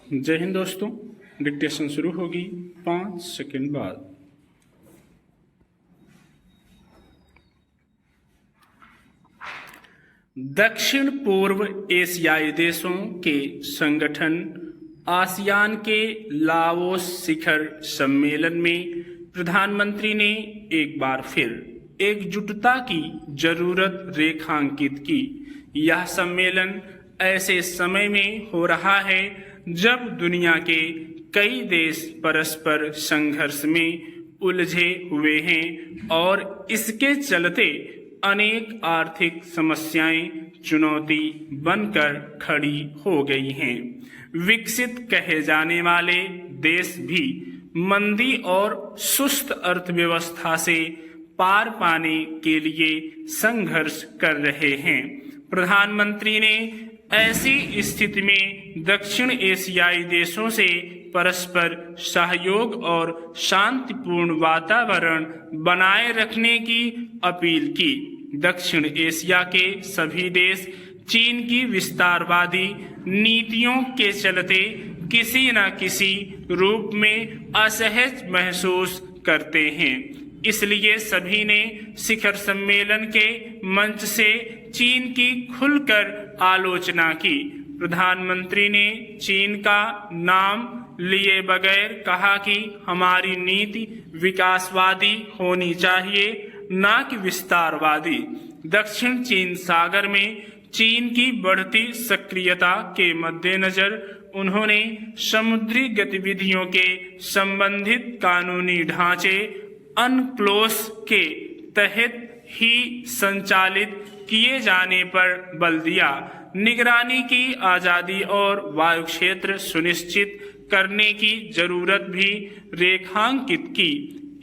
जय हिंद दोस्तों। डिक्टेशन शुरू होगी 5 सेकंड बाद। दक्षिण पूर्व एशियाई देशों के संगठन आसियान के लाओस शिखर सम्मेलन में प्रधानमंत्री ने एक बार फिर एकजुटता की जरूरत रेखांकित की। यह सम्मेलन ऐसे समय में हो रहा है जब दुनिया के कई देश परस्पर संघर्ष में उलझे हुए हैं और इसके चलते अनेक आर्थिक समस्याएं चुनौती बनकर खड़ी हो गई हैं। विकसित कहे जाने वाले देश भी मंदी और सुस्त अर्थव्यवस्था से पार पाने के लिए संघर्ष कर रहे हैं। प्रधानमंत्री ने ऐसी स्थिति में दक्षिण एशियाई देशों से परस्पर सहयोग और शांतिपूर्ण वातावरण बनाए रखने की अपील की। दक्षिण एशिया के सभी देश चीन की विस्तारवादी नीतियों के चलते किसी न किसी रूप में असहज महसूस करते हैं। इसलिए सभी ने शिखर सम्मेलन के मंच से चीन की खुलकर आलोचना की। प्रधानमंत्री ने चीन का नाम लिए बगैर कहा कि हमारी नीति विकासवादी होनी चाहिए, न कि विस्तारवादी। दक्षिण चीन सागर में चीन की बढ़ती सक्रियता के मद्देनजर उन्होंने समुद्री गतिविधियों के संबंधित कानूनी ढांचे अनक्लोस के तहत ही संचालित किए जाने पर बल दिया। निगरानी की आजादी और वायु क्षेत्र सुनिश्चित करने की जरूरत भी रेखांकित की।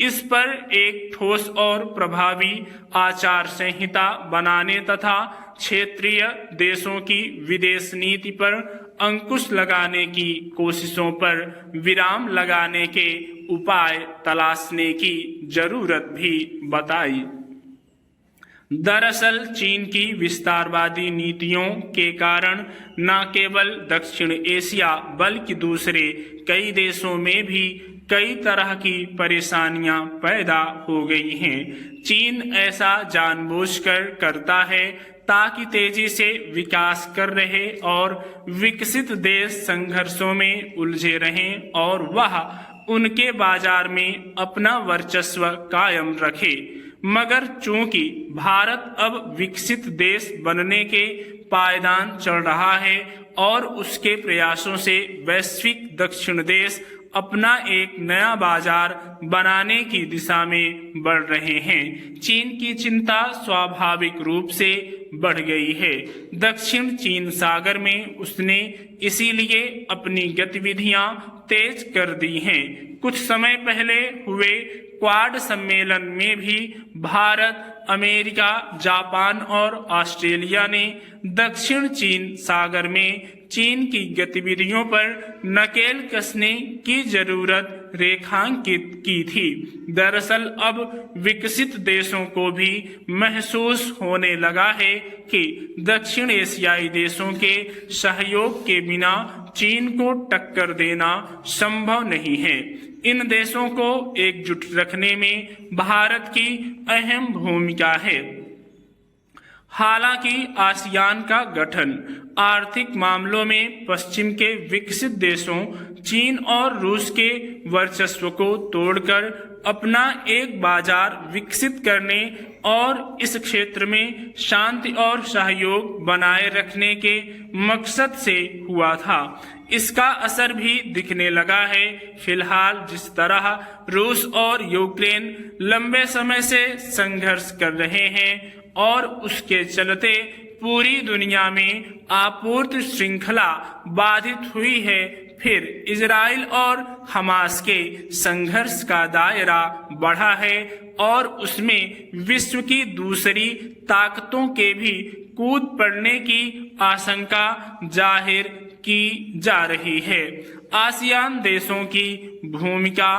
इस पर एक ठोस और प्रभावी आचार संहिता बनाने तथा क्षेत्रीय देशों की विदेश नीति पर अंकुश लगाने की कोशिशों पर विराम लगाने के उपाय तलाशने की जरूरत भी बताई। दरअसल चीन की विस्तारवादी नीतियों के कारण न केवल दक्षिण एशिया बल्कि दूसरे कई देशों में भी कई तरह की परेशानियां पैदा हो गई हैं। चीन ऐसा जानबूझकर करता है ताकि तेजी से विकास कर रहे और विकसित देश संघर्षों में उलझे रहें और वह उनके बाजार में अपना वर्चस्व कायम रखे। मगर चूंकि भारत अब विकसित देश बनने के पायदान चढ़ रहा है और उसके प्रयासों से वैश्विक दक्षिण देश अपना एक नया बाजार बनाने की दिशा में बढ़ रहे हैं, चीन की चिंता स्वाभाविक रूप से बढ़ गई है। दक्षिण चीन सागर में उसने इसीलिए अपनी गतिविधियां तेज कर दी हैं। कुछ समय पहले हुए क्वाड सम्मेलन में भी भारत, अमेरिका, जापान और ऑस्ट्रेलिया ने दक्षिण चीन सागर में चीन की गतिविधियों पर नकेल कसने की जरूरत रेखांकित की थी। दरअसल अब विकसित देशों को भी महसूस होने लगा है कि दक्षिण एशियाई देशों के सहयोग के बिना चीन को टक्कर देना संभव नहीं है। इन देशों को एकजुट रखने में भारत की अहम भूमिका है। हालांकि आसियान का गठन आर्थिक मामलों में पश्चिम के विकसित देशों चीन और रूस के वर्चस्व को तोड़कर अपना एक बाजार विकसित करने और इस क्षेत्र में शांति और सहयोग बनाए रखने के मकसद से हुआ था। इसका असर भी दिखने लगा है। फिलहाल जिस तरह रूस और यूक्रेन लंबे समय से संघर्ष कर रहे हैं और उसके चलते पूरी दुनिया में आपूर्ति श्रृंखला बाधित हुई है, फिर इजराइल और हमास के संघर्ष का दायरा बढ़ा है और उसमें विश्व की दूसरी ताकतों के भी कूद पड़ने की आशंका जाहिर की जा रही है। आसियान देशों की भूमिका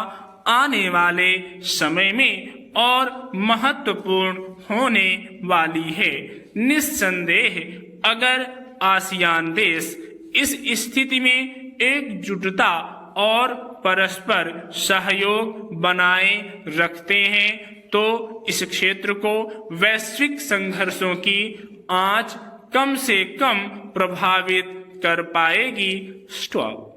आने वाले समय में और महत्वपूर्ण होने वाली है। निस्संदेह अगर आसियान देश इस स्थिति में एकजुटता और परस्पर सहयोग बनाए रखते हैं तो इस क्षेत्र को वैश्विक संघर्षों की आंच कम से कम प्रभावित कर पाएगी। स्टॉप।